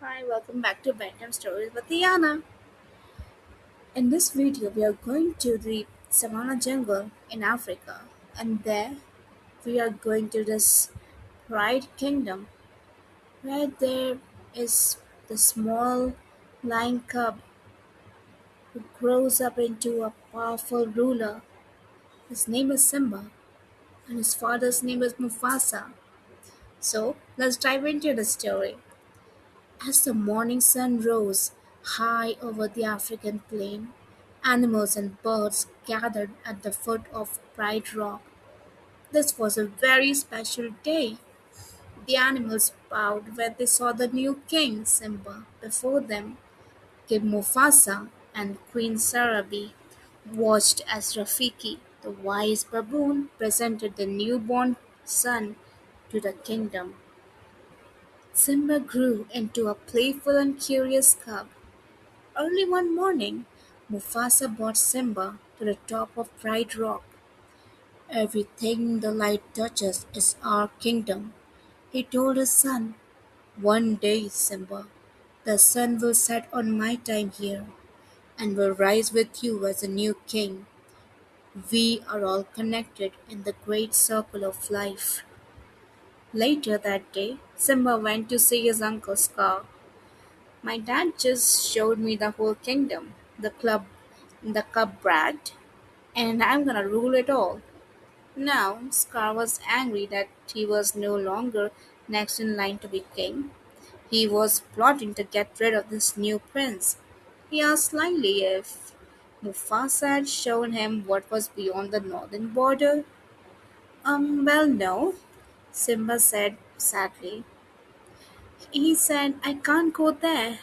Hi, welcome back to Bedtime Stories with Diana. In this video, we are going to the Savannah jungle in Africa, and there we are going to this Pride Kingdom, where there is the small lion cub who grows up into a powerful ruler. His name is Simba, and his father's name is Mufasa. So let's dive into the story. As the morning sun rose high over the African plain, animals and birds gathered at the foot of Pride Rock. This was a very special day. The animals bowed when they saw the new king, Simba. Before them, King Mufasa and Queen Sarabi watched as Rafiki, the wise baboon, presented the newborn son to the kingdom. Simba grew into a playful and curious cub. Early one morning, Mufasa brought Simba to the top of Pride Rock. "Everything the light touches is our kingdom," he told his son. "One day, Simba, the sun will set on my time here, and will rise with you as a new king. We are all connected in the great circle of life." Later that day, Simba went to see his uncle Scar. "My dad just showed me the whole kingdom," the cub bragged, "and I'm gonna rule it all." Now, Scar was angry that he was no longer next in line to be king. He was plotting to get rid of this new prince. He asked slyly if Mufasa had shown him what was beyond the northern border. Well, no, Simba said sadly. "He said I can't go there."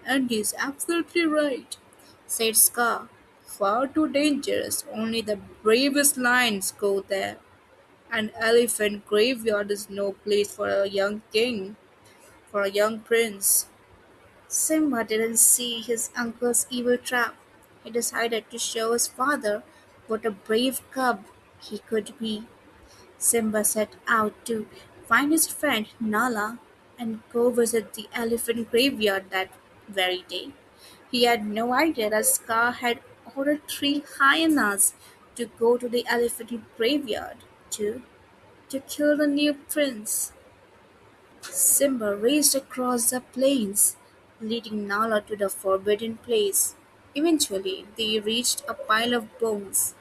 "And he's absolutely right," said Scar. "Far too dangerous. Only the bravest lions go there. An elephant graveyard is no place for a young king, for a young prince." Simba didn't see his uncle's evil trap. He decided to show his father what a brave cub he could be. Simba set out to find his friend Nala and go visit the elephant graveyard that very day. He had no idea that Scar had ordered three hyenas to go to the elephant graveyard to to kill the new prince. Simba raced across the plains, leading Nala to the forbidden place. Eventually, they reached a pile of bones.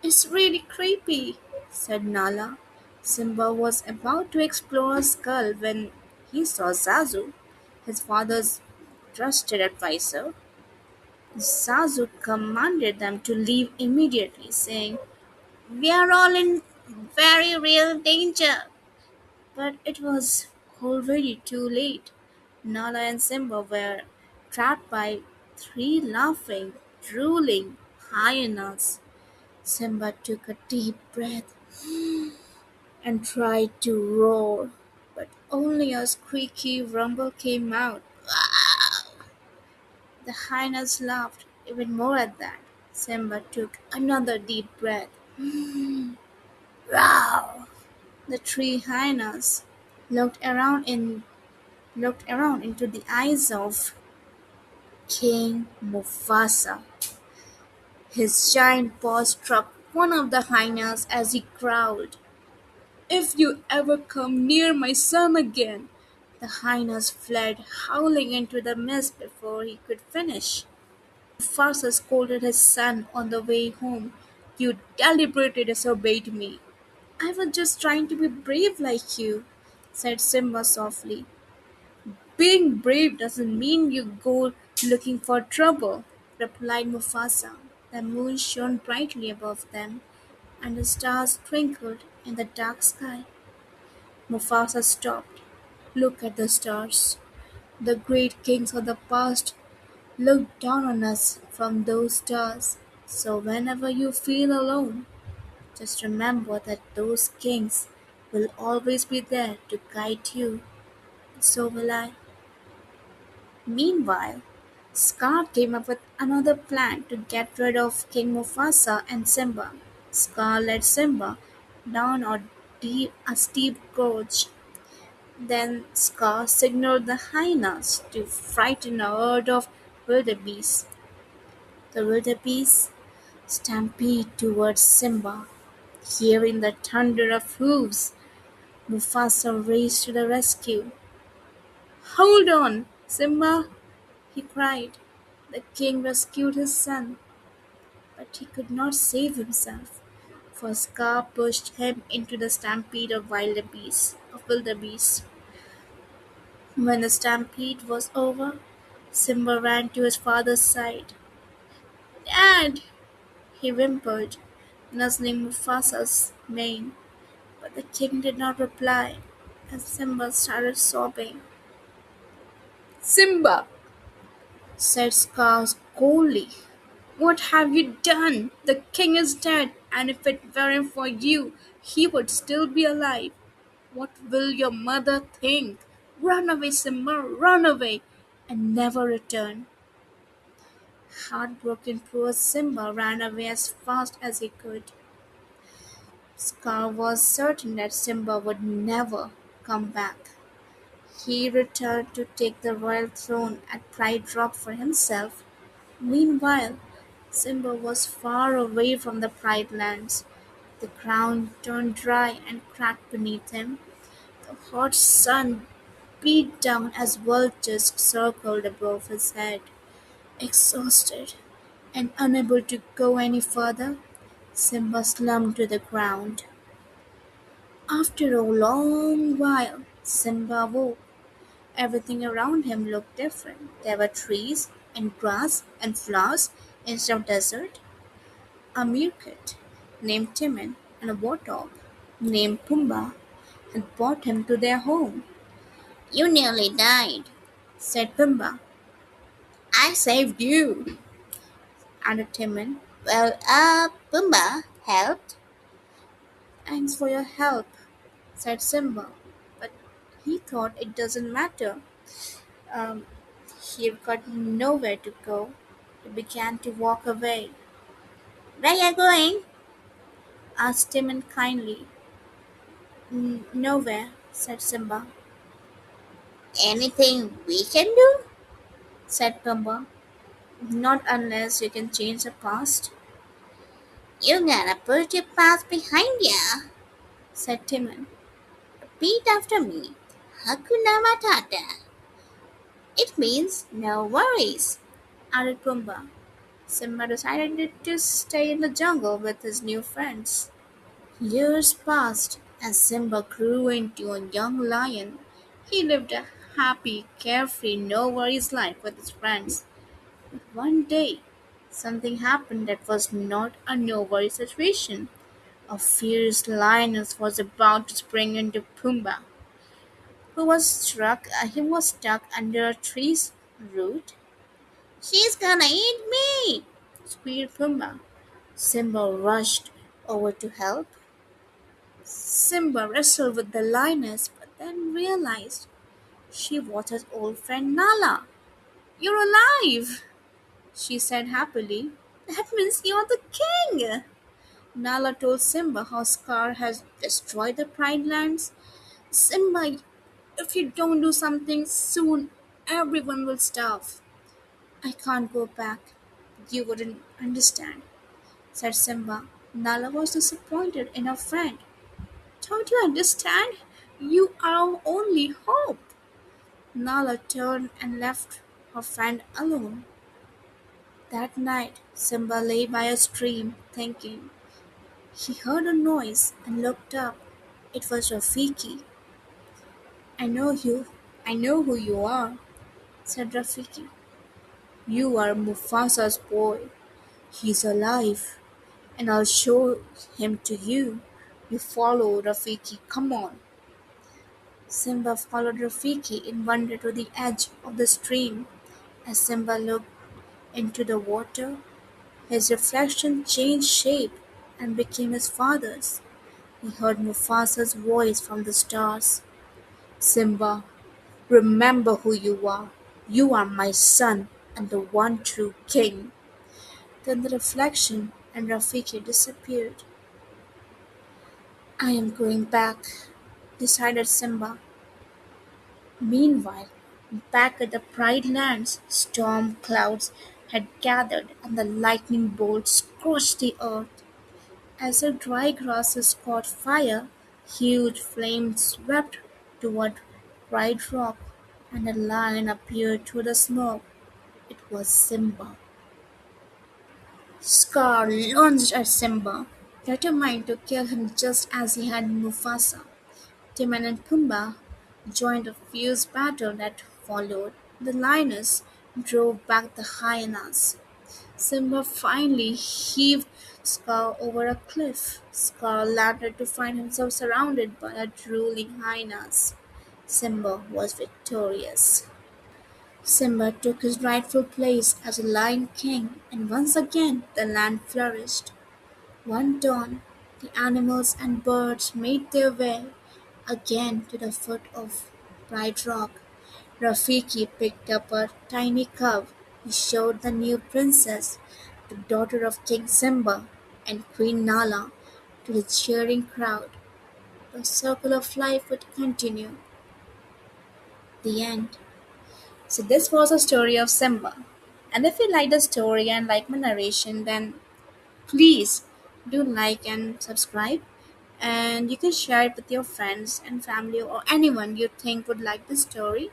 "It's really creepy," said Nala. Simba was about to explore a skull when he saw Zazu, his father's trusted advisor. Zazu commanded them to leave immediately, saying, "We are all in very real danger." But it was already too late. Nala and Simba were trapped by three laughing, drooling hyenas. Simba took a deep breath and tried to roar, but only a squeaky rumble came out. The hyenas laughed even more at that. Simba took another deep breath. Row! The three hyenas looked around into the eyes of King Mufasa. His giant paw struck one of the hyenas as he growled, "If you ever come near my son again." The hyenas fled, howling into the mist before he could finish. Mufasa scolded his son on the way home. "You deliberately disobeyed me." "I was just trying to be brave like you," said Simba softly. "Being brave doesn't mean you go looking for trouble," replied Mufasa. The moon shone brightly above them, and the stars twinkled in the dark sky. Mufasa stopped. "Look at the stars. The great kings of the past looked down on us from those stars. So whenever you feel alone, just remember that those kings will always be there to guide you. So will I." Meanwhile, Scar came up with another plan to get rid of King Mufasa and Simba. Scar led Simba down a steep gorge. Then Scar signaled the hyenas to frighten a herd of wildebeest. The wildebeest stampede towards Simba. Hearing the thunder of hooves, Mufasa raced to the rescue. "Hold on, Simba!" he cried. The king rescued his son, but he could not save himself, for Scar pushed him into the stampede of wildebeest. When the stampede was over, Simba ran to his father's side. "Dad!" he whimpered, nuzzling Mufasa's mane. But the king did not reply, and Simba started sobbing. "Simba!" said Scar coldly. "What have you done? The king is dead, and if it weren't for you, he would still be alive. What will your mother think? Run away, Simba, run away, and never return." Heartbroken, poor Simba ran away as fast as he could. Scar was certain that Simba would never come back. He returned to take the royal throne at Pride Rock for himself. Meanwhile, Simba was far away from the Pride Lands. The ground turned dry and cracked beneath him. The hot sun beat down as vultures circled above his head. Exhausted and unable to go any further, Simba slumped to the ground. After a long while, Simba awoke. Everything around him looked different. There were trees and grass and flowers instead of desert. A meerkat named Timon and a warthog named Pumbaa had brought him to their home. "You nearly died," said Pumbaa. "I saved you," added Timon. "Well, Pumbaa helped." "Thanks for your help," said Simba, but he thought it doesn't matter. Um, he got nowhere to go. He began to walk away. "Where are you going?" asked Timon kindly. "Nowhere," said Simba. "Anything we can do?" said Pumbaa. "Not unless you can change the past," "You gotta put your past behind ya," said Timon. "Repeat after me. Hakuna Matata. It means no worries," added Pumbaa. Simba decided to stay in the jungle with his new friends. Years passed, and Simba grew into a young lion. He lived a happy, carefree, no worries life with his friends. But one day, something happened that was not a no worry situation. A fierce lioness was about to spring into Pumbaa, who was stuck under a tree's root. "She's gonna eat me!" squealed Pumbaa. Simba rushed over to help. Simba wrestled with the lioness but then realized she was his old friend Nala. "You're alive!" she said happily. "That means you're the king!" Nala told Simba how Scar has destroyed the Pride Lands. "Simba, if you don't do something soon, everyone will starve." "I can't go back. You wouldn't understand," said Simba. Nala was disappointed in her friend. "Don't you understand? You are our only hope." Nala turned and left her friend alone. That night, Simba lay by a stream, thinking. He heard a noise and looked up. It was Rafiki. "I know you. I know who you are," said Rafiki. "You are Mufasa's boy. He's alive, and I'll show him to you. You follow Rafiki. Come on." Simba followed Rafiki in wonder to the edge of the stream. As Simba looked into the water, his reflection changed shape and became his father's. He heard Mufasa's voice from the stars. "Simba, remember who you are. You are my son and the one true king." Then the reflection and Rafiki disappeared. "I am going back," decided Simba. Meanwhile, back at the Pride Lands, storm clouds had gathered and the lightning bolts scorched the earth. As the dry grasses caught fire, huge flames swept toward Pride Rock, and a lion appeared through the smoke. It was Simba. Scar lunged at Simba, determined to kill him just as he had Mufasa. Timon and Pumbaa joined a fierce battle that followed. The lioness drove back the hyenas. Simba finally heaved Scar over a cliff. Scar landed to find himself surrounded by a drooling hyenas. Simba was victorious. Simba took his rightful place as a Lion King, and once again the land flourished. One dawn, the animals and birds made their way again to the foot of Bright Rock. Rafiki picked up a tiny cub. He showed the new princess, the daughter of King Simba and Queen Nala, to the cheering crowd. The circle of life would continue. The end. So this was a story of Simba. And if you like the story and like my narration, then please do like and subscribe. And you can share it with your friends and family or anyone you think would like the story.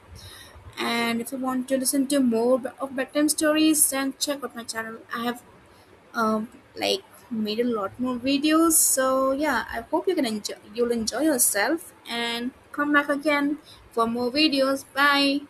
And if you want to listen to more of bedtime stories, then check out my channel. I have like made a lot more videos. So yeah, I hope you'll enjoy yourself and come back again for more videos. Bye.